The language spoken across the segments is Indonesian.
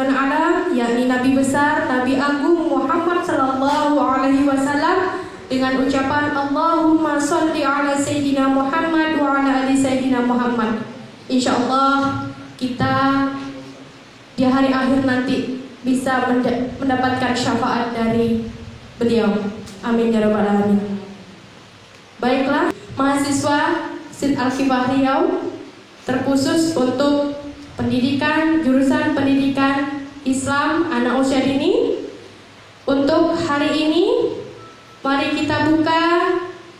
junjungan alam, yakni Nabi besar, Nabi agung Muhammad sallallahu alaihi wasallam dengan ucapan Allahumma sholli ala Sayyidina Muhammad wa ala ali Sayyidina Muhammad. Insyaallah kita di hari akhir nanti bisa mendapatkan syafaat dari beliau. Amin ya rabbal alamin. Baiklah, mahasiswa SID Al-Kifah Riau terkhusus untuk pendidikan, jurusan pendidikan Islam anak usia dini. Untuk hari ini mari kita buka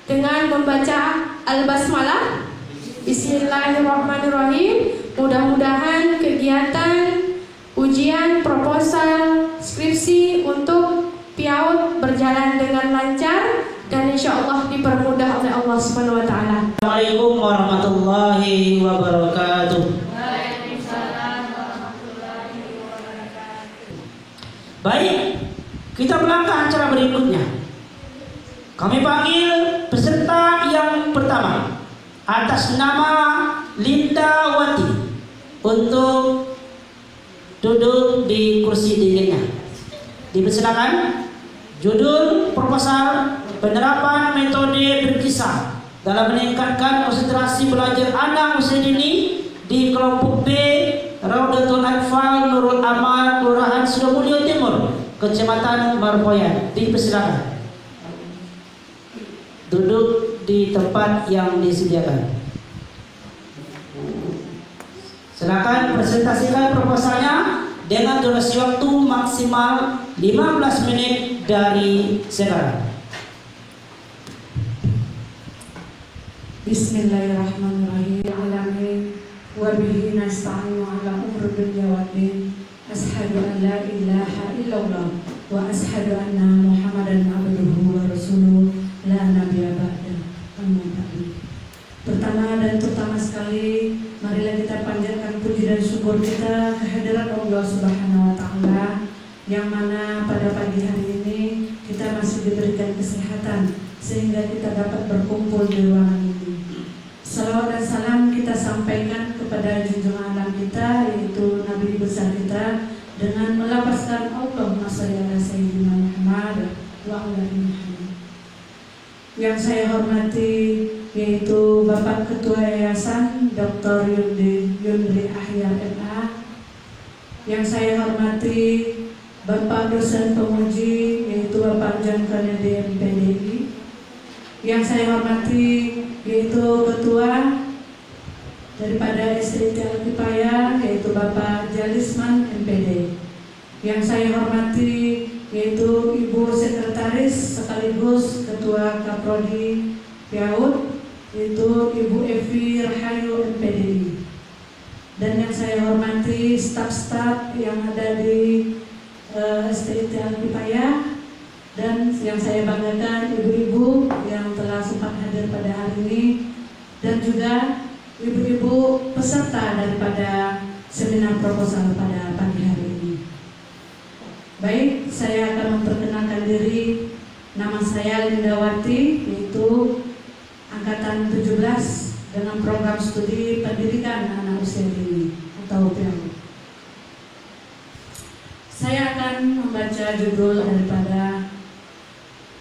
dengan membaca Al-Basmalah. Bismillahirrahmanirrahim. Mudah-mudahan kegiatan ujian, proposal, skripsi untuk PIAUD berjalan dengan lancar dan insya Allah dipermudah oleh Allah Subhanahu wa Ta'ala. Assalamualaikum warahmatullahi wabarakatuh. Waalaikumsalam warahmatullahi wabarakatuh. Baik, kita melangkah acara berikutnya. Kami panggil peserta yang pertama atas nama Linda Wati untuk duduk di kursi dinginnya. Dipersilakan. Judul proposal penerapan metode berkisah dalam meningkatkan konsentrasi belajar anak usia dini di kelompok B Raudatul Atfal Nurul Amal, Kelurahan Sidomulyo Timur, Kecamatan Marpoyan. Dipersilakan duduk di tempat yang disediakan. Silakan presentasikan proposalnya dengan durasi waktu maksimal 15 menit dari sekarang. Bismillahirrahmanirrahim. Alamin wa bihi nasta'inu ala umri dunya waddin. Ashhadu an la ilaha illallah wa ashhadu anna Muhammadan abduhu wa rasuluh la nabiyya ba'da. Amma ba'du. Pertama dan terutama sekali, marilah kita panjatkan puji dan syukur kita kehadirat Allah Subhanahu wa Ta'ala, yang mana pada pagi hari ini kita masih diberikan kesehatan sehingga kita dapat berkumpul di ruangan ini. Salawat dan salam kita sampaikan kepada junjungan alam kita, yaitu Nabi besar kita, dengan melapaskan Allahumma sholli ala Sayyidina Muhammad wa ala ali Muhammad. Yang saya hormati yaitu Bapak Ketua Yayasan Dr. Yundri Ahyar MA. Yang saya hormati Bapak dosen penguji yaitu Bapak John Kennedy MPDI. Yang saya hormati yaitu Ketua daripada SDT Al-Kifayah yaitu Bapak Jalisman MPD. Yang saya hormati yaitu Ibu Sekretaris sekaligus Ketua Kaprodi PIAUD yaitu Ibu Evi Rahayu MPDI. Dan yang saya hormati staf-staf yang ada di SDT Al-Kifayah, dan yang saya banggakan ibu-ibu yang telah sempat hadir pada hari ini, dan juga ibu-ibu peserta daripada seminar proposal pada pagi hari ini. Baik, saya akan memperkenalkan diri. Nama saya Linda Wati, yaitu Angkatan 17 dengan program studi pendidikan anak usia dini atau PIAUD. Saya akan membaca judul daripada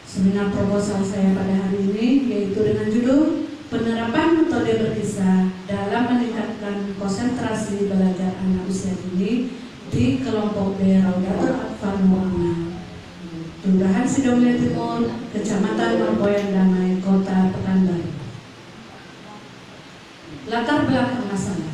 seminar proposal saya pada hari ini, yaitu dengan judul penerapan metode berkisah dalam meningkatkan konsentrasi belajar anak usia dini di kelompok B Raudatul Atfal Mu'amal, Kelurahan Sidomulyo Timur, Kecamatan Marpoyan Damai, Kota Pekanbaru. Latar belakang masalah.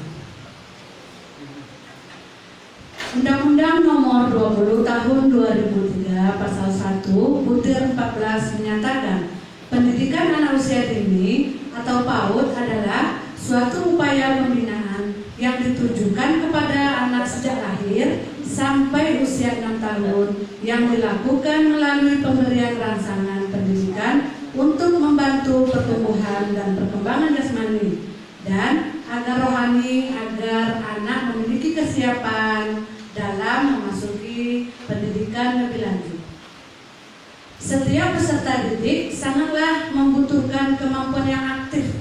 Undang-Undang Nomor 20 Tahun 2003 Pasal 1 Butir 14 menyatakan pendidikan anak usia dini atau PAUD adalah suatu upaya pembinaan yang ditujukan kepada anak sejak lahir sampai usia 6 tahun yang dilakukan melalui pemberian rangsangan pendidikan untuk membantu pertumbuhan dan perkembangan jasmani dan agar rohani, agar anak memiliki kesiapan dalam memasuki pendidikan lebih lanjut. Setiap peserta didik sangatlah membutuhkan kemampuan yang aktif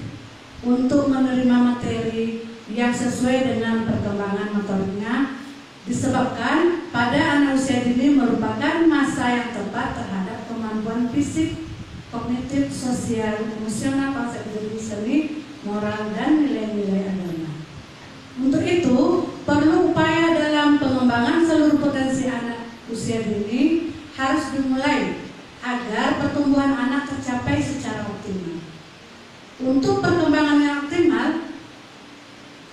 untuk menerima materi yang sesuai dengan perkembangan motoriknya Disebabkan pada anak usia dini merupakan masa yang tepat terhadap kemampuan fisik, kognitif, sosial, emosional, konsep diri seni, moral, dan nilai-nilai agama. Untuk itu, perlu upaya dalam pengembangan seluruh potensi anak usia dini harus dimulai agar pertumbuhan anak tercapai secara optimal. Untuk perkembangan yang optimal,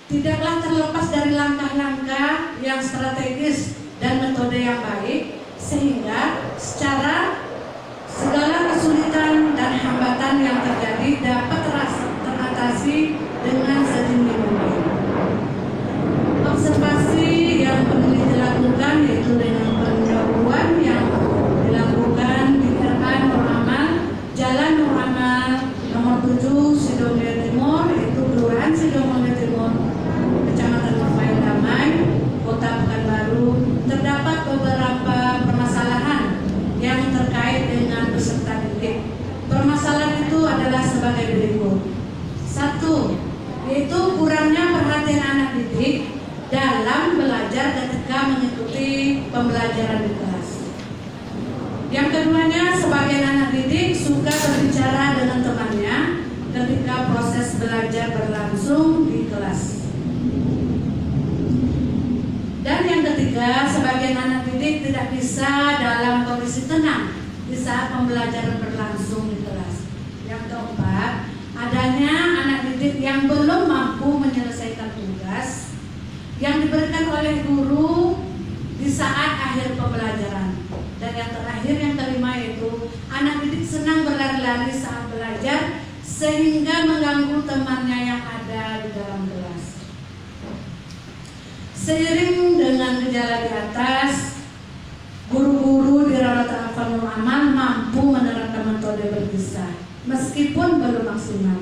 tidaklah terlepas dari langkah-langkah yang strategis dan metode yang baik, sehingga secara segala kesulitan dan hambatan yang terjadi dapat teratasi dengan sedini mungkin. Observasi yang peneliti lakukan yaitu dengan pendahuluan yang dilakukan di RA Nur Amal, Jalan Nur Amal nomor 7 Sidomulyo Timur, yaitu Kelurahan Sidomulyo Timur, Kecamatan Merpayung Damai, Kota Pekanbaru. Terdapat beberapa permasalahan yang terkait dengan peserta didik. Permasalahan itu adalah sebagai berikut. 1. Yaitu kurangnya perhatian anak didik dalam belajar ketika mengikuti pembelajaran di kelas. Yang keduanya, sebagian anak didik suka berbicara dengan temannya ketika proses belajar berlangsung di kelas. Dan yang ketiga, sebagian anak didik tidak bisa dalam kondisi tenang di saat pembelajaran berlangsung di kelas. Yang keempat, adanya anak didik yang belum mampu menyelesaikan tugas yang diberikan oleh guru di saat akhir pembelajaran. Dan yang terakhir, yang kelima, yaitu anak didik senang berlari-lari saat belajar sehingga mengganggu temannya yang ada di dalam kelas. Seiring dengan gejala di atas, guru-guru di Rawat Al-Atfal Nur Amal mampu menerapkan metode berkisah meskipun belum maksimal.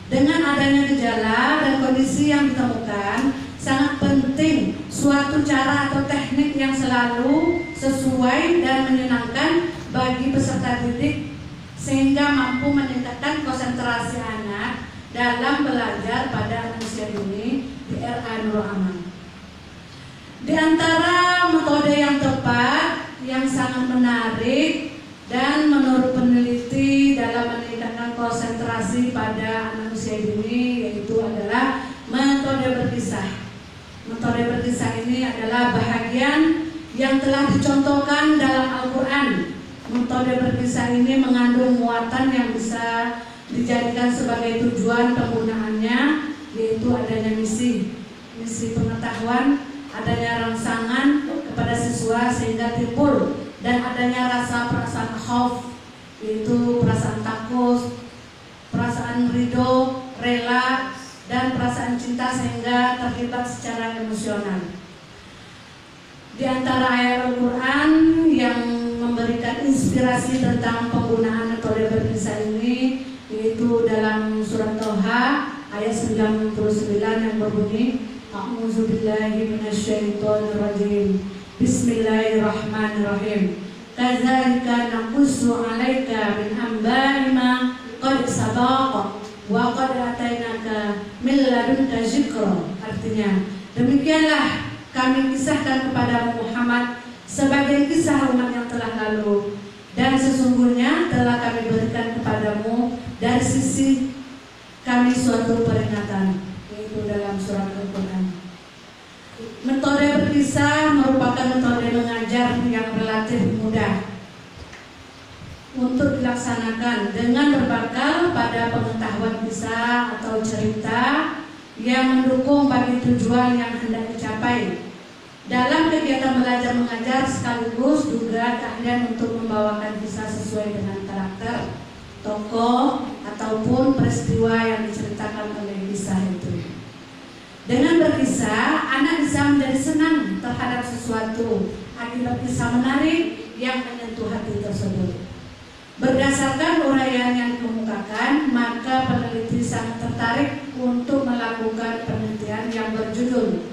Dengan adanya gejala dan kondisi yang ditemukan, sangat penting suatu cara atau teknik yang selalu sesuai dan menyenangkan bagi peserta didik sehingga mampu meningkatkan konsentrasi anak dalam belajar pada anak usia dini di RA Nur Amal. Di antara metode yang tepat, yang sangat menarik dan menurut peneliti dalam meningkatkan konsentrasi pada anak usia dini yaitu adalah metode berkisah. Metode berkisah ini adalah bahagian yang telah dicontohkan dalam Al-Quran. Metode berkisah ini mengandung muatan yang bisa dijadikan sebagai tujuan penggunaannya, yaitu adanya misi pengetahuan, adanya rangsangan kepada siswa sehingga timbul, dan adanya rasa perasaan khauf, yaitu perasaan takut, perasaan ridho, rela, dan perasaan cinta sehingga terlibat secara emosional. Di antara ayat Al-Quran yang memberikan inspirasi tentang penggunaan metode berkisah ini yaitu dalam surat Toha ayat 99 yang berbunyi, A'udzu billahi minasyaitonir rajim. Bismillahirrahmanirrahim. Kadzalika naqussu 'alaika min amba'i ma qad sabaqa wa qad atainaka min ladunka dzikra. Artinya, demikianlah kami kisahkan kepada Muhammad sebagian kisah umat yang telah lalu, dan sesungguhnya telah kami berikan kepadamu dari sisi kami suatu peringatan, yaitu dalam surat Al-Quran. Metode berkisah merupakan metode mengajar yang relatif mudah untuk dilaksanakan dengan berbekal pada pengetahuan kisah atau cerita yang mendukung bagi tujuan yang hendak dicapai. Dalam kegiatan belajar mengajar sekaligus juga keahlian untuk membawakan kisah sesuai dengan karakter, tokoh, ataupun peristiwa yang diceritakan oleh kisah itu. Dengan berkisah, anak bisa menjadi senang terhadap sesuatu akibat kisah menarik yang menyentuh hati tersebut. Berdasarkan uraian yang dikemukakan, maka peneliti sangat tertarik untuk melakukan penelitian yang berjudul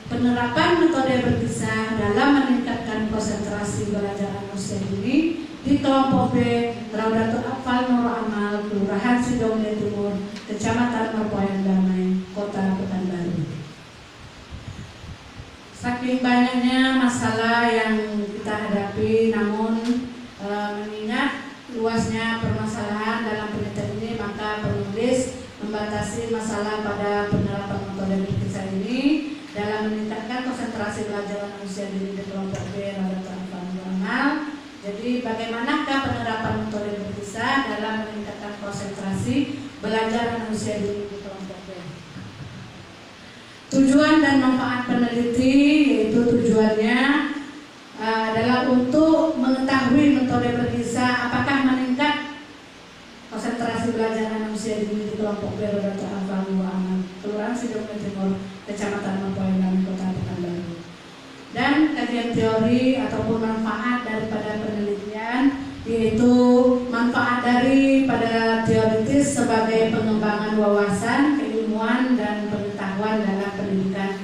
Penerapan Metode Berkisah dalam Meningkatkan Konsentrasi Belajar Anak Usia Dini di kelompok B Rawdatul Atfal Nur Amal, Kelurahan Sidomulyo Timur, Kecamatan Merpayung Damai, Kota Pekanbaru. saking banyaknya masalah yang kita hadapi, namun mengingat luasnya permasalahan dalam penelitian ini, maka penulis membatasi masalah pada penerapan metode berkisah ini dalam meningkatkan konsentrasi belajar manusia diri di kelompok B pada tahap amal. Jadi bagaimanakah penerapan metode berkisah dalam meningkatkan konsentrasi belajar manusia diri di kelompok B? Tujuan dan manfaat peneliti, yaitu tujuannya adalah untuk mengetahui metode berkisah apakah meningkat konsentrasi belajar manusia di kelompok B pada tahap amal, Kelurahan Sidoarjo Timur, Kecamatan Mampang, Kota Pekanbaru. Dan kajian teori ataupun manfaat daripada penelitian, yaitu manfaat daripada teoritis sebagai pengembangan wawasan, keilmuan dan pengetahuan dalam pendidikan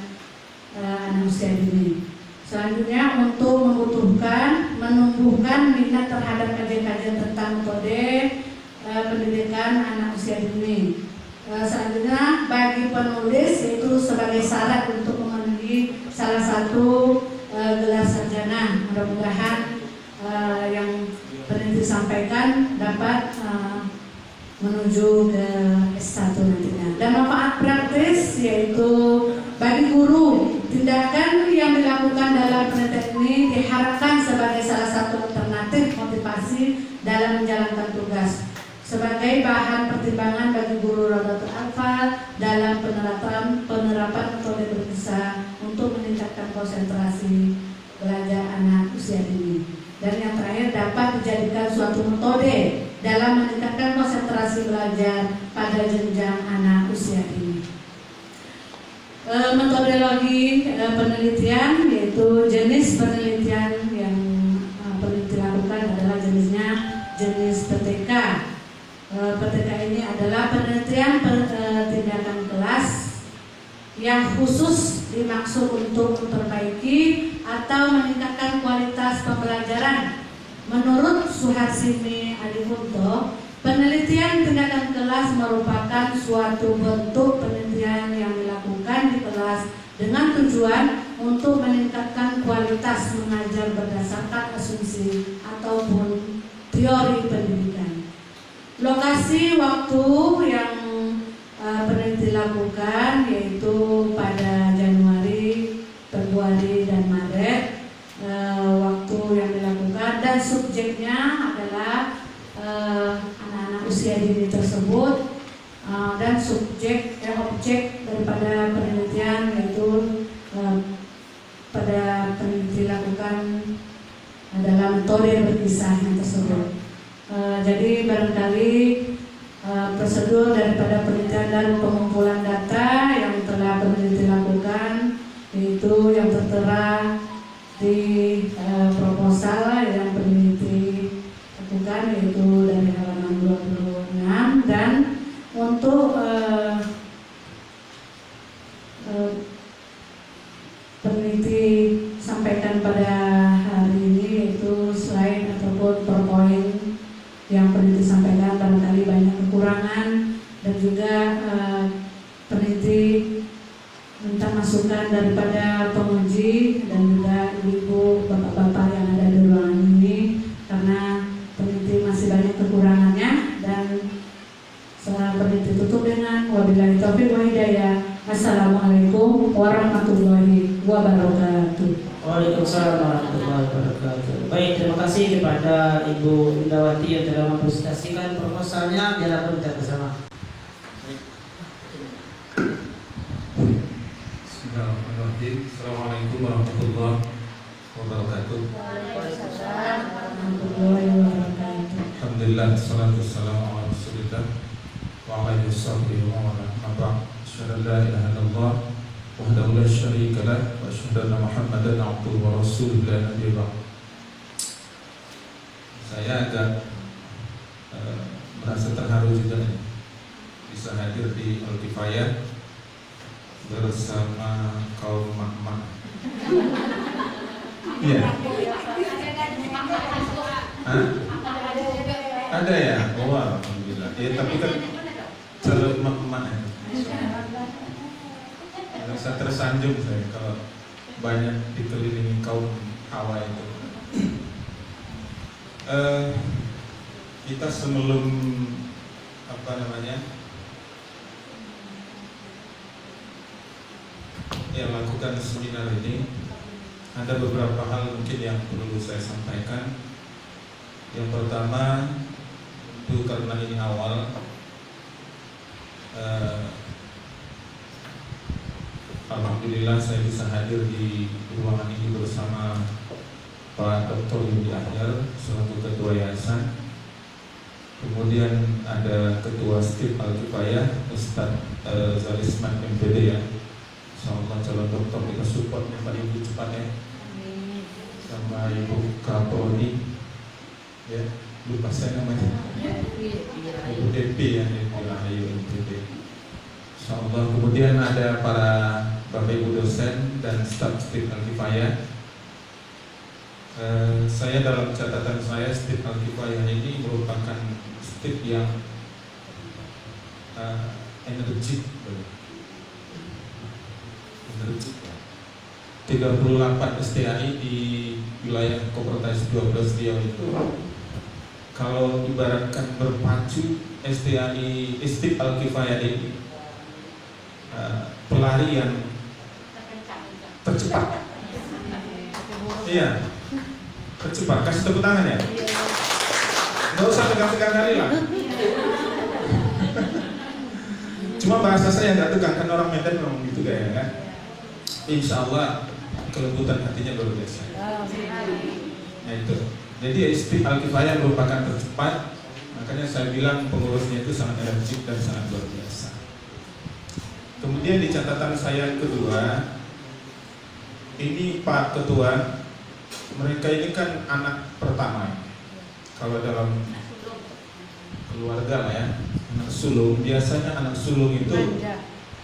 anak usia dini. Selanjutnya untuk menumbuhkan minat terhadap kajian-kajian tentang metode pendidikan anak usia dini. Selanjutnya bagi penulis, yaitu sebagai syarat untuk memenuhi salah satu gelar sarjana. Mudah-mudahan yang peneliti sampaikan dapat menuju ke S1 nantinya. Dan manfaat praktis, yaitu bagi guru, tindakan yang dilakukan dalam penelitian ini diharapkan sebagai salah satu alternatif motivasi dalam menjalankan tugas, sebagai bahan pertimbangan bagi guru Rodatul Atfal dalam penerapan metode berkisah untuk meningkatkan konsentrasi belajar anak usia dini. Dan yang terakhir, dapat dijadikan suatu metode dalam meningkatkan konsentrasi belajar pada jenjang anak usia dini. Metodologi penelitian, yaitu jenis penelitian yang peneliti lakukan adalah jenis PTK. PTK ini adalah penelitian tindakan kelas yang khusus dimaksud untuk memperbaiki atau meningkatkan kualitas pembelajaran. Menurut Suharsini Adipunto, penelitian tindakan kelas merupakan suatu bentuk penelitian yang dilakukan di kelas dengan tujuan untuk meningkatkan kualitas mengajar berdasarkan asumsi ataupun teori pendidikan. Lokasi waktu yang peneliti lakukan yaitu pada Januari, Februari, dan Maret. Waktu yang dilakukan dan subjeknya adalah anak-anak usia dini tersebut, dan objek daripada penelitian yaitu pada peneliti lakukan adalah metode berkisah yang tersebut. Jadi barangkali prosedur daripada penelitian dan pengumpulan data yang telah peneliti lakukan, yaitu yang tertera di proposal yang peneliti lakukan, yaitu dari halaman 26. Dan untuk peneliti sampaikan pada hari ini, yaitu slide ataupun PowerPoint yang peneliti sampaikan barangkali banyak kekurangan, dan juga peneliti minta masukan daripada penguji dan juga ibu bapak-bapak yang ada di ruangan ini, karena peneliti masih banyak kekurangannya. Dan setelah peneliti tutup dengan wabillahi taufiq wa hidayah. Assalamualaikum warahmatullahi wabarakatuh. Waalaikumsalam warahmatullahi wabarakatuh. Baik, terima kasih kepada Ibu Indawati yang telah mempresentasikan proposalnya. Biarlah kita bersama. Bismillahirrahmanirrahim. Assalamualaikum warahmatullahi wabarakatuh. Waalaikumsalam warahmatullahi wabarakatuh. Alhamdulillah, wassalatu wassalamu ala Rasulillah wa ala alihi washabbihi wa man wala. Asyhadu an la ilaha illallah wahdahu la syarika lah wa asyhadu anna Muhammadan abduhu wa rasuluhu la nabiyya ba'd. Saya agak merasa terharu juga bisa hadir di Al-Kifayah bersama kaum mak-mak. Iya. Ada ya? Oh, alhamdulillah. Ya, tapi kan calon mak-mak ya. Saya tersanjung saya kalau banyak dikelilingi kaum Hawa itu. Kita sebelum lakukan seminar ini, ada beberapa hal mungkin yang perlu saya sampaikan. Yang pertama, itu karena ini awal, alhamdulillah saya bisa hadir di ruangan ini bersama Pak Dr. Yudi Ahyar selaku Ketua Yayasan. Kemudian ada Ketua Stip Al-Kifayah Ustadz Zalisman MPD ya. Insyaallah calon dokter kita support ya Pak Ibu cepat ya. Sama Ibu Kapolri ya, lupa saya namanya. Ibu Depi ya, Depi Rahayu MPD. Insyaallah. Kemudian ada para Bapak Ibu dosen dan staf Stip Al-Kifayah. Saya dalam catatan saya Stip Al-Kifayah ini merupakan stip yang energik. 38 STAI di wilayah Kopertas 12 Riau itu, kalau ibaratkan berpacu STAI Stip Al-Kifayah ini pelari yang tercepat. Iya, tercepat. Kasih tepuk tangan ya. Nggak usah tegang-tegang kali lah. Cuma bahasa saya nggak tegang, kan orang Medan memang gitu gaya kan. Insya Allah kelembutan hatinya luar biasa. Nah itu. Jadi Stip Al-Kifayah merupakan tercepat. Makanya saya bilang pengurusnya itu sangat energik dan sangat luar biasa. Kemudian di catatan saya yang kedua, ini Pak Ketua, mereka ini kan anak pertama. Kalau dalam keluarga lah ya, anak sulung. Biasanya anak sulung itu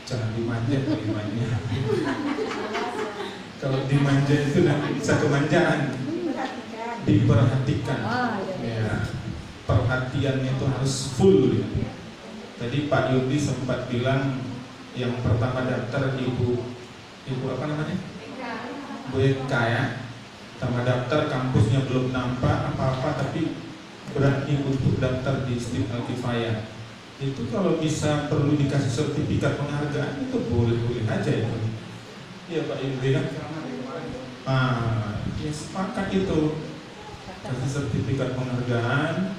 jangan dimanja kalimatnya. Kalau dimanja itu nanti bisa kemanjaan. Diperhatikan. Ya, perhatiannya itu harus full. Ya. Tadi Pak Yudi sempat bilang yang pertama daftar ibu apa namanya? Bu Eka ya. Pertama daftar, kampusnya belum nampak apa-apa, tapi berani untuk daftar di Stip Al-Kifayah. Itu kalau bisa perlu dikasih sertifikat penghargaan itu boleh-boleh aja itu. Iya Pak Yudi kan? Ya sepakat itu. Kasih sertifikat penghargaan.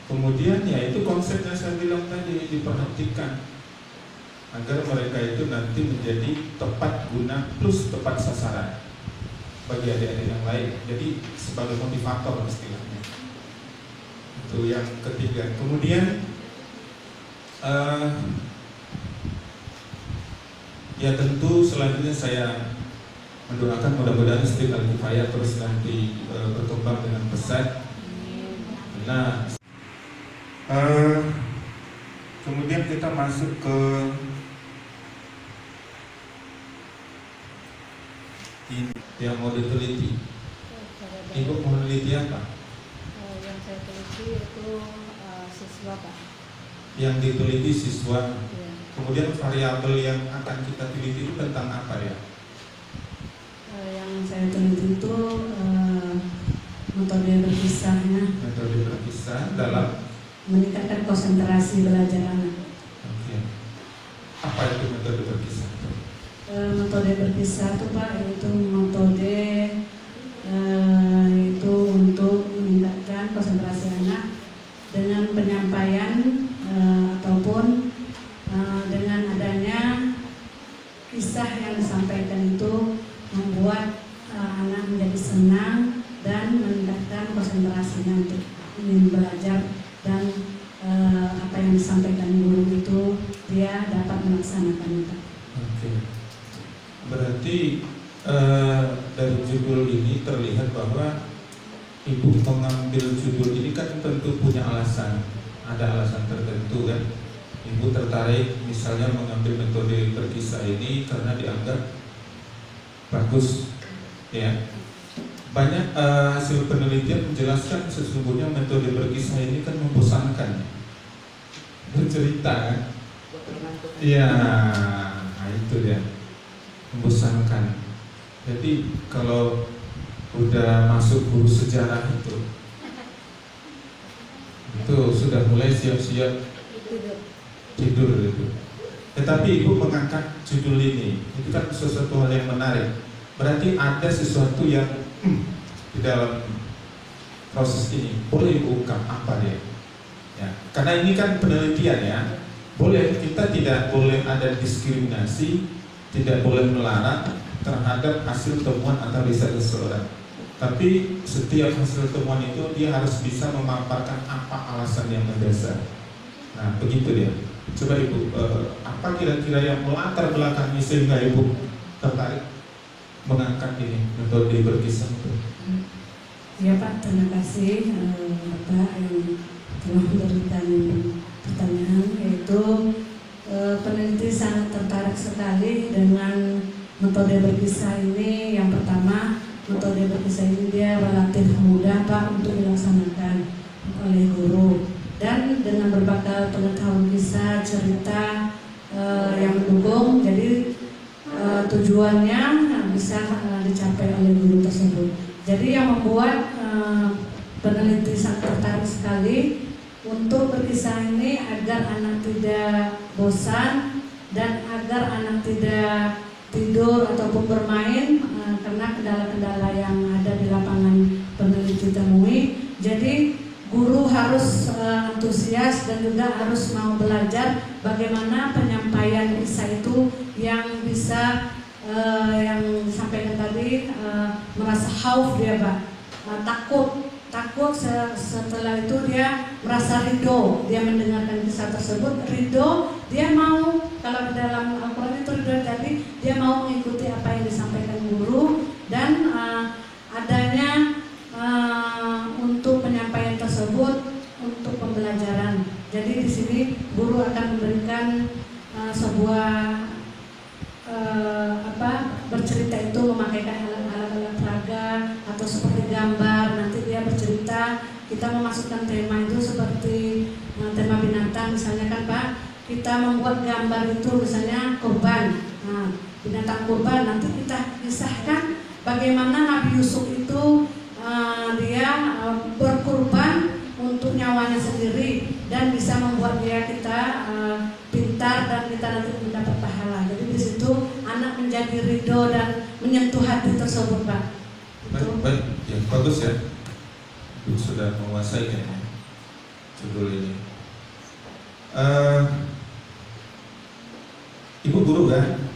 Kemudian ya itu konsepnya saya bilang tadi, diperhatikan agar mereka itu nanti menjadi tepat guna plus tepat sasaran bagi adik-adik yang lain. Jadi sebagai motivator istilahnya. Itu yang ketiga. Kemudian ya tentu selanjutnya saya mendoakan mudah-mudahan Stip Al-Kifayah terus nanti berkembang dengan pesat. Nah, kemudian kita masuk ke ini yang mau diteliti. Ibu mau meneliti apa? Yang saya teliti itu siswa Pak. Yang diteliti siswa. Ya. Kemudian variabel yang akan kita teliti itu tentang apa ya? Yang saya teliti itu metode berkisahnya. Metode berkisah dalam meningkatkan konsentrasi belajar anak. Oke. Apa itu metode berkisah? Metode berkisah itu Pak, itu metode itu untuk meningkatkan konsentrasi anak dengan penyampaian ataupun dengan adanya kisah yang disampaikan itu membuat anak menjadi senang dan meningkatkan konsentrasinya untuk ingin belajar dan apa yang disampaikan guru itu dia dapat melaksanakan itu. Oke. Berarti dari judul ini terlihat bahwa ibu mengambil judul ini kan tentu punya alasan, ada alasan tertentu kan. Ibu tertarik misalnya mengambil metode berkisah ini karena dianggap bagus, ya. Banyak hasil penelitian menjelaskan sesungguhnya metode berkisah ini kan membosankan, bercerita kan. Iya, nah itu dia, membosankan. Jadi kalau udah masuk guru sejarah itu sudah mulai siap-siap tidur itu. Tetapi ibu mengangkat judul ini, itu kan sesuatu hal yang menarik. Berarti ada sesuatu yang di dalam proses ini. Boleh ibu ungkap apa dia? Ya, karena ini kan penelitian ya. Boleh, kita tidak boleh ada diskriminasi, tidak boleh melarang terhadap hasil temuan atau riset seseorang. Tapi setiap hasil temuan itu dia harus bisa memaparkan apa alasan yang mendasar. Nah, begitu dia. Coba ibu, apa kira-kira yang melatar belakangi sehingga ibu tertarik mengangkat ini metode berkisah itu? Ya Pak, terima kasih Bapak yang telah memberikan pertanyaan, yaitu peneliti sangat tertarik sekali dengan metode berkisah ini. Yang pertama, metode berkisah ini dia relatif mudah Pak untuk dilaksanakan oleh guru, dan dengan berbagai pengetahuan kisah, cerita yang mendukung, jadi tujuannya bisa dicapai oleh guru tersebut. Jadi yang membuat peneliti sangat tertarik sekali untuk berkisah ini agar anak tidak bosan dan agar anak tidak tidur ataupun bermain karena kendala-kendala yang ada di lapangan peneliti temui. Jadi guru harus antusias dan juga harus mau belajar bagaimana penyampaian kisah itu yang bisa yang disampaikan tadi, merasa khauf dia Pak, takut setelah itu dia merasa ridho, dia mendengarkan kisah tersebut, ridho, dia mau, kalau dalam Al-Quran itu ridho, jadi dia mau mengikuti apa yang disampaikan guru, dan adanya untuk penyampaian tersebut untuk pembelajaran. Jadi di sini guru akan memberikan sebuah bercerita itu memakaikan alat-alat peraga atau seperti gambar. Nanti dia bercerita, kita memasukkan tema itu seperti tema binatang misalnya kan Pak. Kita membuat gambar itu misalnya kurban. Nah, binatang kurban, nanti kita kisahkan bagaimana Nabi Yusuf itu dia berkurban untuk nyawanya sendiri dan bisa membuat kita pintar dan kita nanti mendapat pahala. Jadi di situ anak menjadi ridho dan menyentuh hati tersebut Pak. Baik, ya bagus ya. Ibu sudah menguasai kayaknya judul ini. Ibu guru kan?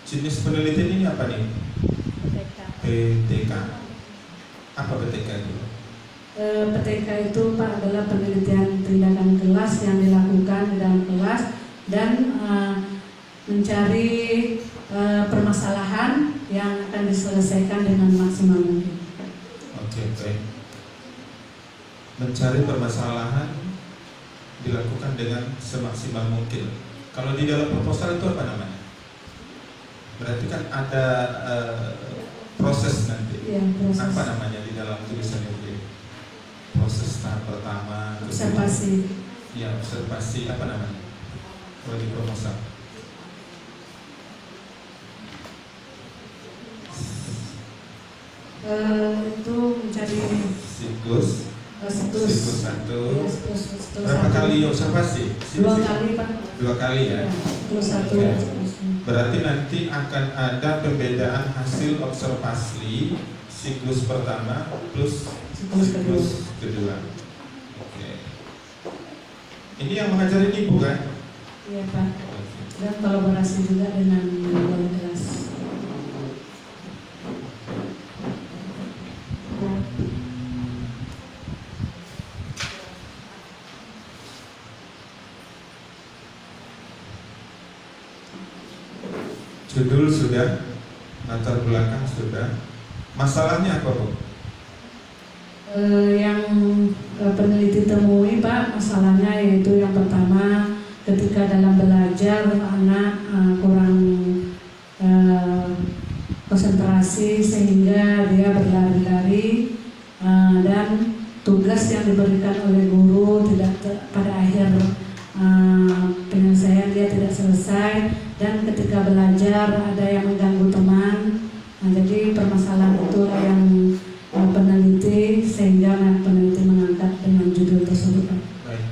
Jenis penelitian ini apa nih? PTK. Apa PTK itu? PTK itu Pak adalah penelitian tindakan kelas yang dilakukan di dalam kelas dan mencari permasalahan yang akan diselesaikan dengan maksimal mungkin. Oke, baik. Mencari permasalahan dilakukan dengan semaksimal mungkin. Kalau di dalam proposal itu apa namanya? Berarti kan ada proses nanti. Ya, proses. Apa namanya di dalam tulisan itu? Proses tahap pertama. Observasi. Ya, observasi apa namanya? Kalau di proposal. Itu mencari Siklus 1. siklus Berapa kali observasi? 2 kali Pak. 2 kali ya. Siklus 1. Ya. Berarti nanti akan ada pembedaan hasil observasi siklus pertama plus siklus kedua. Oke. Ini yang mengajarin ibu kan? Iya Pak. Dan kolaborasi juga dengan wali kelas. Judul sudah, latar belakang sudah. Masalahnya apa Bu? Yang peneliti temui Pak, masalahnya yaitu yang pertama ketika dalam belajar anak kurang konsentrasi sehingga dia berlari-lari dan tugas yang diberikan oleh guru tidak pada akhir penyelesaian dia tidak selesai, dan ketika belajar ada yang mengganggu teman Nah, jadi permasalahan itulah yang peneliti, sehingga peneliti mengangkat dengan judul tersebut, Pak. Baik.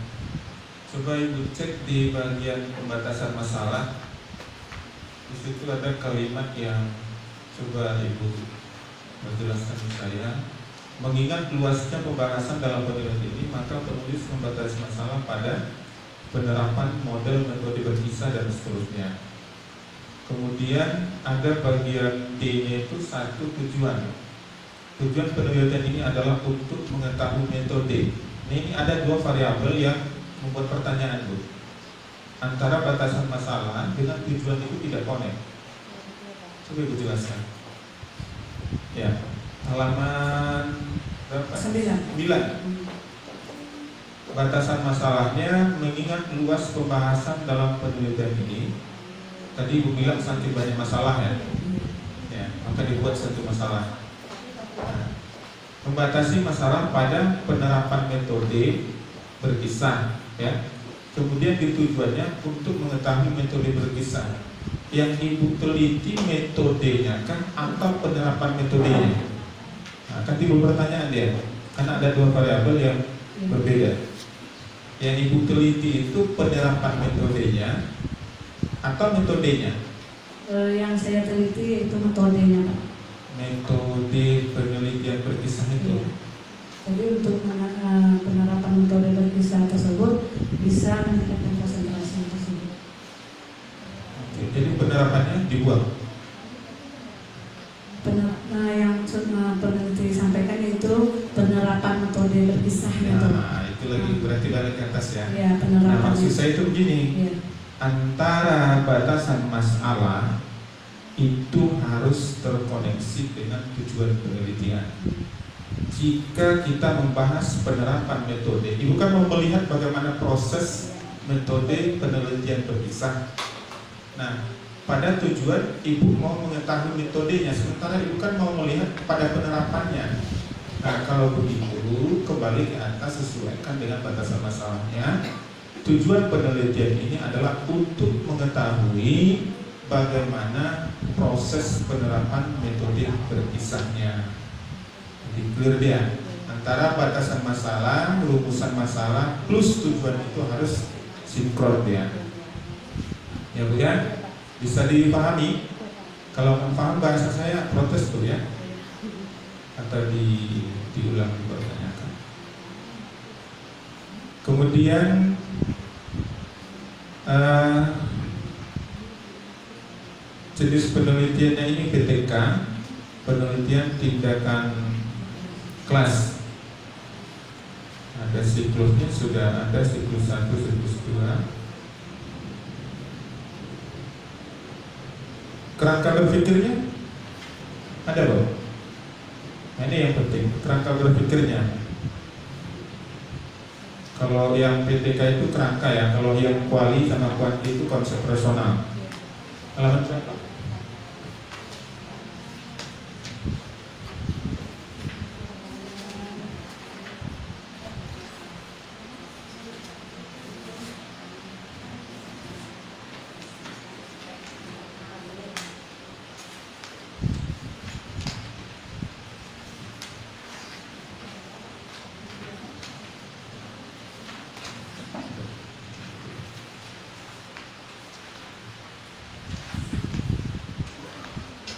Coba Ibu cek di bagian pembatasan masalah. Di situ ada kalimat yang coba Ibu menjelaskan ke saya. Mengingat luasnya pembahasan dalam penelitian ini, maka penulis membatasi masalah pada penerapan model metode berkisah dan seterusnya. Kemudian ada bagian D-nya itu satu tujuan. Tujuan penelitian ini adalah untuk mengetahui metode. Ini ada dua variabel yang membuat pertanyaan, Bu. Antara batasan masalah dengan tujuan itu tidak connect. Coba Ibu jelaskan. Ya, halaman berapa? 9. Batasan masalahnya mengingat luas pembahasan dalam penelitian ini. Tadi Ibu bilang saking banyak masalah ya, maka dibuat satu masalah. Nah, membatasi masalah pada penerapan metode berkisah, ya. Kemudian tujuannya untuk mengetahui metode berkisah. Yang Ibu teliti metodenya kan atau penerapan metodenya? Nah, kan timbul pertanyaan dia, karena ada dua variabel yang berbeda. Yang Ibu teliti itu penerapan metodenya atau metodenya? Yang saya teliti itu metodenya, Pak. Metode penelitian berkisah itu. Iya. Jadi untuk penerapan metode berkisah tersebut bisa meningkatkan konsentrasi tersebut. Oke, jadi penerapannya dibuang. Yang peneliti sampaikan itu penerapan metode berkisahnya. Nah, itu lagi berarti balik ke atas ya. Ya, Nah, penerapan. maksud saya itu begini. Ya. Antara batasan masalah itu harus terkoneksi dengan tujuan penelitian. Jika kita membahas penerapan metode, Ibu kan mau melihat bagaimana proses metode penelitian berkisah. Nah, pada tujuan Ibu mau mengetahui metodenya, sementara Ibu kan mau melihat pada penerapannya. Nah, kalau begitu kembali ke atas, sesuaikan dengan batasan masalahnya. Tujuan penelitian ini adalah untuk mengetahui bagaimana proses penerapan metode berkisahnya. Jadi clear dia. Antara batasan masalah, rumusan masalah plus tujuan itu harus sinkron dia. Ya Bu ya, bisa dipahami. Kalau nggak paham bahasa saya protes tuh ya, atau diulang dipertanyakan. Kemudian jenis penelitiannya ini PTK, penelitian tindakan kelas. Ada siklusnya, sudah ada siklus 1, siklus 2. Kerangka berpikirnya ada Bang? Nah, ini yang penting, kerangka berpikirnya. Kalau yang PTK itu kerangka ya, kalau yang kuali sama kuanti itu konsep personal. Halaman berapa?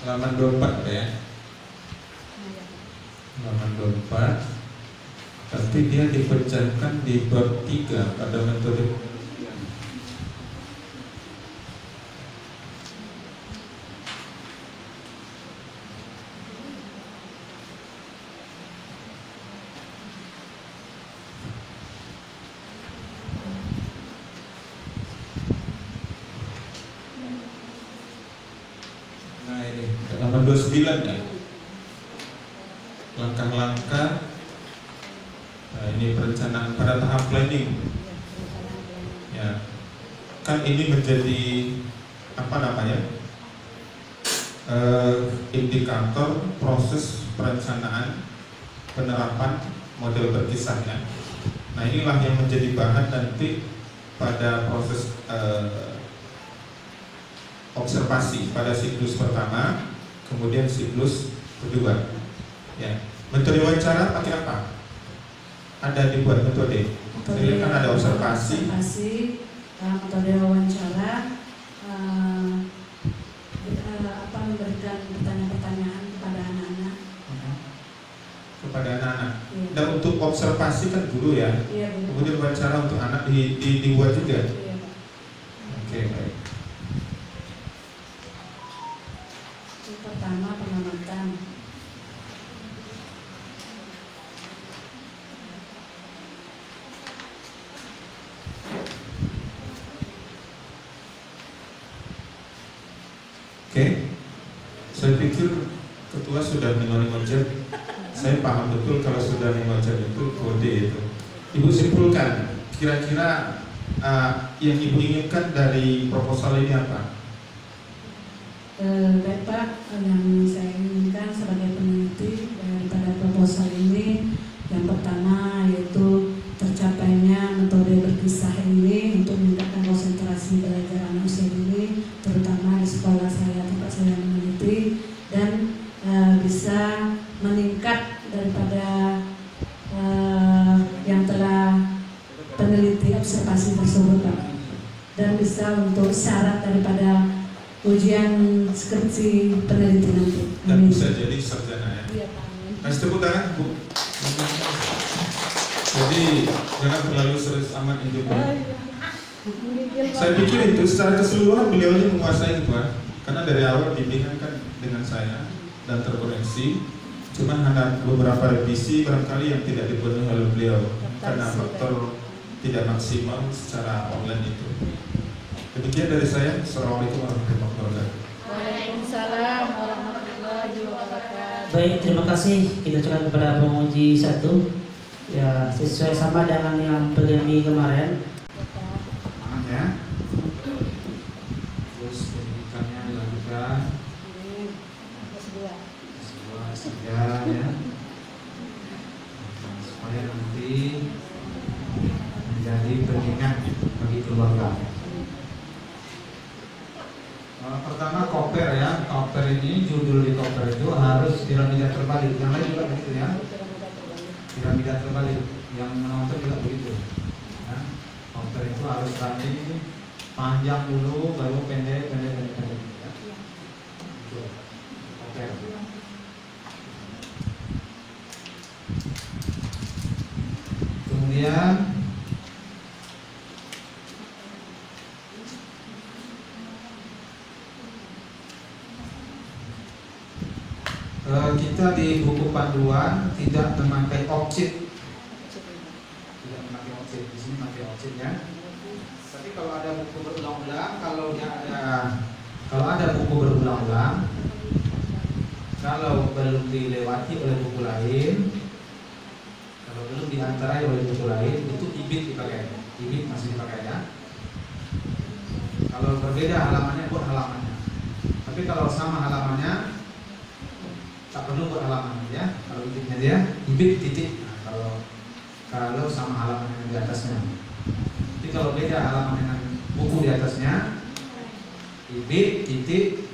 Halaman 24 ya. Halaman 24. Tapi dia dipecahkan di bab 3 pada metode. Halaman 29 ya. Langkah-langkah. Nah, ini perencanaan pada tahap planning. Ya. Kan ini menjadi apa namanya? Indikator proses perencanaan penerapan model berkisahnya. Nah, inilah yang menjadi bahan nanti pada proses observasi pada siklus pertama, kemudian siklus kedua. Ya, metode wawancara pakai apa? Ada dibuat metode. Jadi kan ada observasi, metode wawancara, memberikan pertanyaan-pertanyaan kepada anak-anak. Iya. Dan untuk observasi kan dulu ya. Iya, kemudian wawancara untuk anak dibuat juga. Iya, Pak. Oke, baik. Yang pertama pengamatan. Oke, saya pikir ketua sudah mengonjek. Saya paham betul kalau sudah mengonjek itu kode itu. Ibu simpulkan, kira-kira yang ibu inginkan dari proposal ini apa? Baik Pak, yang saya inginkan sebagai peneliti daripada proposal ini, yang pertama yaitu tercapainya metode berkisah ini untuk meningkatkan konsentrasi belajar anak usia dini, terutama di sekolah saya tempat saya meneliti, dan bisa meningkat daripada yang telah peneliti observasi tersebut Pak, dan bisa untuk syarat daripada ujian skripsi peneliti nanti. Dan bisa jadi sarjana ya. Iya Pak. Kasih tepuk tangan Bu. Jadi jangan terlalu serius amat hidupnya. Saya pikir itu secara keseluruhan beliau ini menguasai itu Pak. Karena dari awal bimbingan kan dengan saya dan terkoneksi. Cuman hanya beberapa revisi barangkali yang tidak dipenuhi oleh beliau karena faktor tidak maksimal secara online itu. Demikian dari saya. Assalamualaikum warahmatullahi wabarakatuh. Waalaikumsalam warahmatullahi wabarakatuh. Baik, terima kasih. Kita ucapkan kepada penguji 1. Ya, sesuai sama dengan yang pandemi kemarin. Semangat ya. Terus pendidikannya dilanjutkan. Ya, ya. Supaya nanti menjadi pengingat bagi keluarga. Pertama koper ya, koper ini judul di koper itu harus piramida terbalik. Yang lain juga begitu ya. Piramida terbalik, yang menonton juga begitu. Ya. Koper itu harus tadi panjang dulu, baru pendek. Ya. Koper. Kemudian kita di buku panduan tidak memakai objek. Tidak memakai objek. Di sini memakai objek ya. Tapi kalau ada buku berulang-ulang, kalau ada buku berulang-ulang, kalau belum dilewati oleh buku lain, kalau belum diantarai oleh buku lain, itu ibit dipakai. Ibit masih dipakai ya. Kalau berbeda halamannya, buat halamannya. Tapi kalau sama halamannya, tak perlu buat halamannya ya. Kalau ibitnya dia, ibit titik. Nah, kalau sama halamannya di atasnya. Tapi kalau beda halaman dengan buku di atasnya, ibit titik.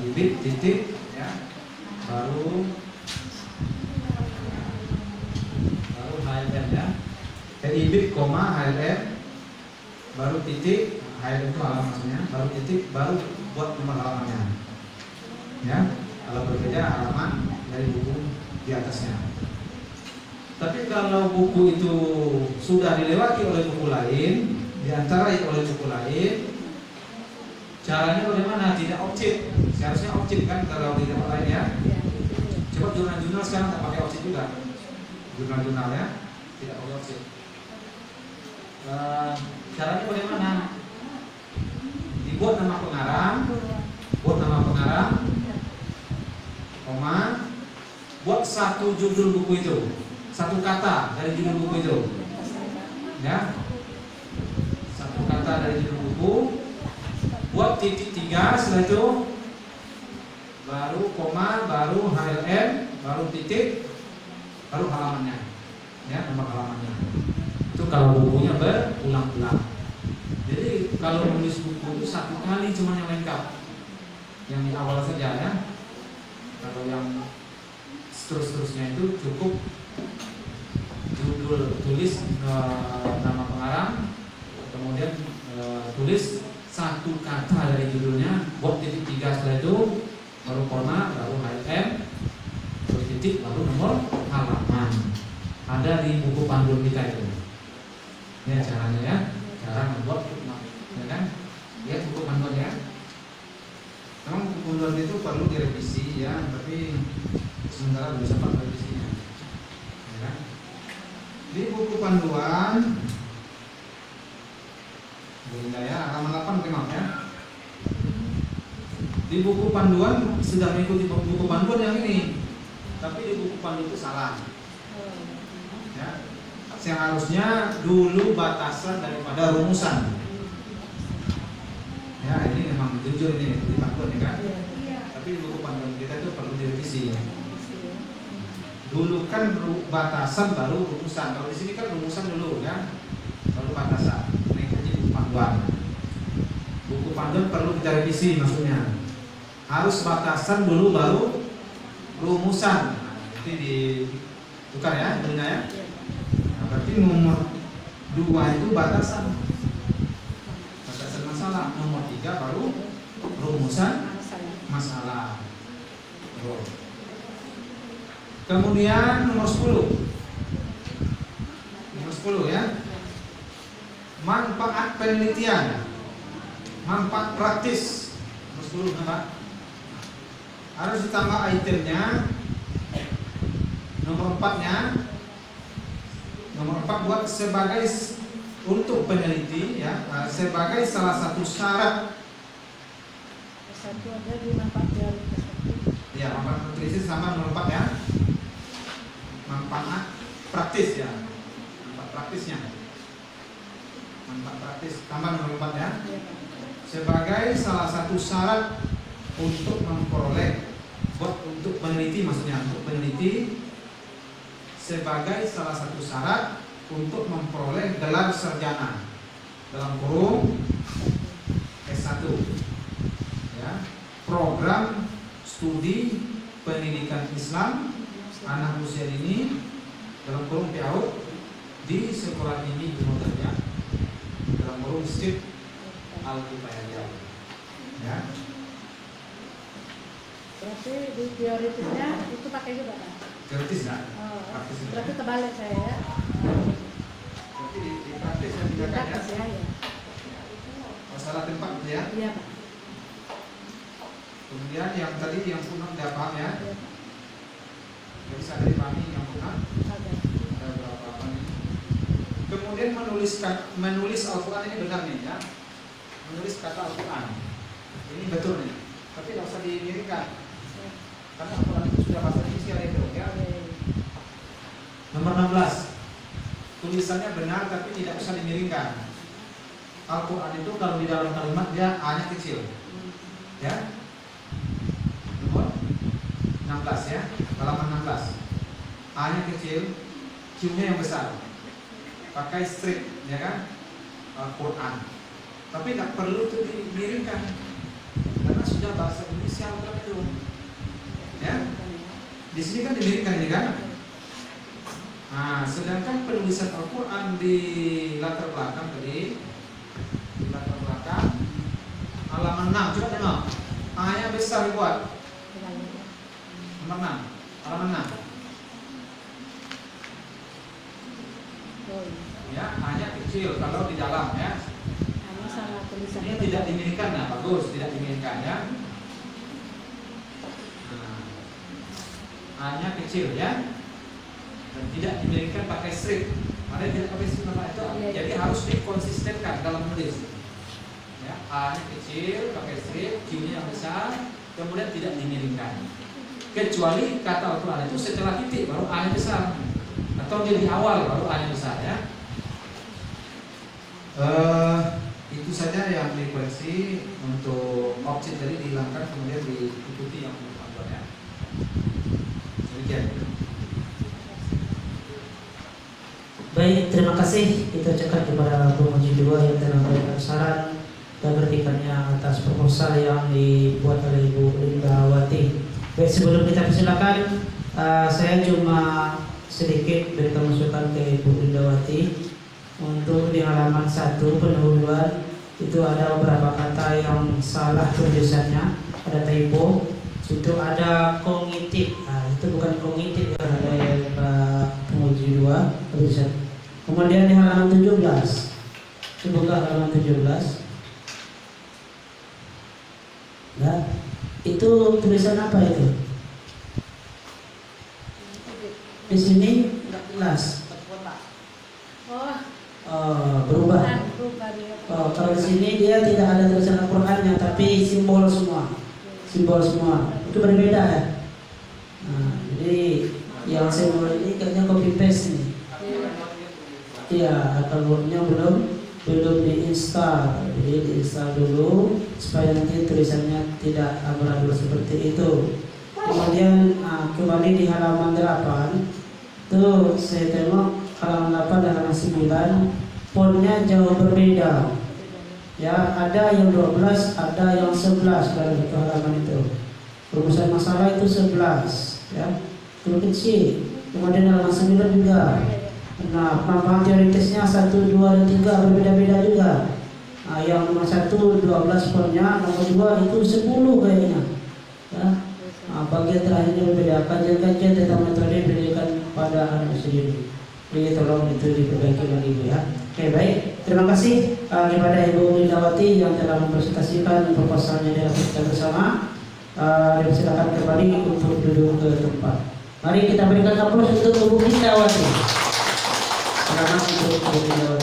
Ibit titik ya, baru HLM ya, ibit koma HLM baru titik, HLM itu halamannya, baru titik, baru buat nomor halamannya ya. Kalau berbeda halaman dari buku di atasnya. Tapi kalau buku itu sudah dilewati oleh buku lain, diantarai oleh buku lain, caranya bagaimana? Tidak objek. Seharusnya objek kan kalau di tempat lain ya. Coba jurnal-jurnal sekarang tak pakai objek juga. Jurnal-jurnal ya, tidak pakai objek. Caranya bagaimana? Dibuat nama pengarang, koma, buat satu judul buku itu, satu kata dari judul buku itu, ya. Satu kata dari judul buku. Buat titik 3, setelah itu baru koma, baru HLM, baru titik, baru halamannya ya, nomor halamannya. Itu kalau bukunya berulang-ulang. Jadi kalau menulis buku itu satu kali cuma yang lengkap. yang di awal saja ya. Kalau yang terus-terusnya itu cukup judul, tulis nama pengarang, kemudian tulis satu kata dari judulnya, buat titik 3 setelah itu, baru koma, baru HM, terus titik, baru nomor halaman. Ada di buku panduan kita itu. Ini caranya ya, cara membuat ya kan? Lihat buku panduan ya. Memang buku panduan itu perlu direvisi ya, tapi sementara belum sempat revisinya. Ya kan? Di buku panduan ya, halaman 8 maaf ya. Di buku panduan sudah mengikuti buku panduan yang ini, tapi di buku panduan itu salah. Ya. Seharusnya dulu batasan daripada rumusan. Ya, ini memang jujur ini di panduan ya kan. Tapi di buku panduan kita itu perlu direvisi. Dulu kan batasan baru rumusan. Kalau di sini kan rumusan dulu ya, baru batasan. Panduan. Buku panduan perlu kita revisi maksudnya. Harus batasan dulu baru rumusan. Nah, nanti ditukar ya, dulunya ya. Nah, berarti nomor 2 itu batasan. Batasan masalah. Nomor 3 baru rumusan masalah. Kemudian nomor 10. Nomor 10 ya. Manfaat penelitian, manfaat praktis. Nomor 10 apa? Harus ditambah itemnya. Nomor 4-nya, nomor 4 buat sebagai untuk peneliti ya, sebagai salah satu syarat. Satu ada di manfaat dari perspektif. Ya, manfaat peneliti sama nomor 4 ya. Manfaat praktis ya, manfaat praktisnya. Manfaat praktis tambah nomor 4 ya. Sebagai salah satu syarat untuk memperoleh, untuk peneliti maksudnya, untuk peneliti sebagai salah satu syarat untuk memperoleh gelar sarjana dalam kurung S1 ya, program studi pendidikan Islam anak usia dini dalam kurung PAUD di sekolah tinggi ilmu tarbiyah dalam kurung SIP Al-Kifayah ya. Berarti di teoritisnya itu pakai juga kan? Teoritis enggak? Praktis. Berarti terbalik saya ya. Berarti di praktis dan di Praktis ya, ya. Masalah tempat ya. Iya Pak. Kemudian yang tadi yang punah tidak paham ya. Iya Pak. Jadi saya dipahami yang punah. Ada. Ada berapa apa nih? Kemudian menulis Al-Quran ini benar nih ya. Menulis kata Al-Quran ini betul nih. Tapi tidak usah dimiringkan. Karena Al-Quran itu sudah bahasa Indonesia itu ya. Nomor 16. Tulisannya benar tapi tidak usah dimiringkan. Al-Quran itu kalau di dalam kalimat dia A-nya kecil. Ya. Nomor 16 ya. Halaman 16. A-nya kecil, Q-nya yang besar. Pakai strip ya kan? Al-Quran. Tapi tidak perlu itu dimiringkan. Karena sudah bahasa Indonesia Al-Quran itu. Ya. Di sini kan dimiringkan ini kan? Nah, sedangkan penulisan Al-Quran di latar belakang tadi, di latar belakang halaman 6, coba tengok. A-nya besar dibuat. Nomor 6, halaman 6. Ya, A-nya kecil kalau di dalam ya. Hanya sama tulisannya. Ini tidak dimiringkan, nah bagus, tidak dimiringkan ya. Nah, A-nya kecil ya. Dan tidak dimiringkan pakai strip. Ada tidak pakai strip apa itu? Jadi harus dikonsistenkan dalam menulis. Ya, A-nya kecil pakai strip, Q-nya yang besar, kemudian tidak dimiringkan. Kecuali kata Al-Quran itu setelah titik baru A-nya besar, atau dia di awal baru A-nya besar ya. Itu saja yang dikoreksi untuk objek tadi dihilangkan kemudian diikuti yang berpanduan ya. Demikian. Baik, terima kasih kita ucapkan kepada penguji 2 yang telah memberikan saran dan kritikannya atas proposal yang dibuat oleh Ibu Lindawati. Baik, sebelum kita persilakan, saya cuma sedikit berikan masukan ke Ibu Lindawati. Untuk di halaman 1 pendahuluan itu ada beberapa kata yang salah tulisannya, ada typo. Situ ada kognitif, itu bukan kognitif ya, ada yang penguji 2 tulisan. Kemudian di halaman 17, buka halaman 17. Nah, itu tulisan apa itu? Di sini enggak jelas. Berubah. Kalau di sini dia tidak ada tulisan Al-Qur'annya, tapi simbol semua. Simbol semua. Itu berbeda ya. Nah, jadi yang simbol ini kayaknya copy paste nih. Iya, Al-Qur'annya belum diinstal. Jadi diinstal dulu supaya nanti tulisannya tidak amburadul seperti itu. Kemudian kembali di halaman 8. Tuh saya tengok halaman 8 dan halaman 9 fontnya jauh berbeda. Ya, ada yang 12, ada yang 11 dalam satu halaman itu. Rumusan masalah itu 11, ya. Itu kecil. Kemudian halaman 9 juga. Nah, pemahaman teoritisnya 1, 2, dan 3 berbeda-beda juga. Nah, yang nomor 1 12 fontnya, nomor 2 itu 10 kayaknya. Ya. Nah, bagian terakhirnya berbeda. Kajian-kajian tentang metode berikan pada anak sendiri. Jadi tolong itu diperbaiki lagi Ibu ya. Oke, baik. Terima kasih kepada Ibu Lindawati yang telah mempresentasikan proposalnya dalam kita bersama. Dipersilakan kembali untuk duduk ke tempat. Mari kita berikan aplaus untuk Ibu Lindawati. Selamat untuk Ibu Lindawati.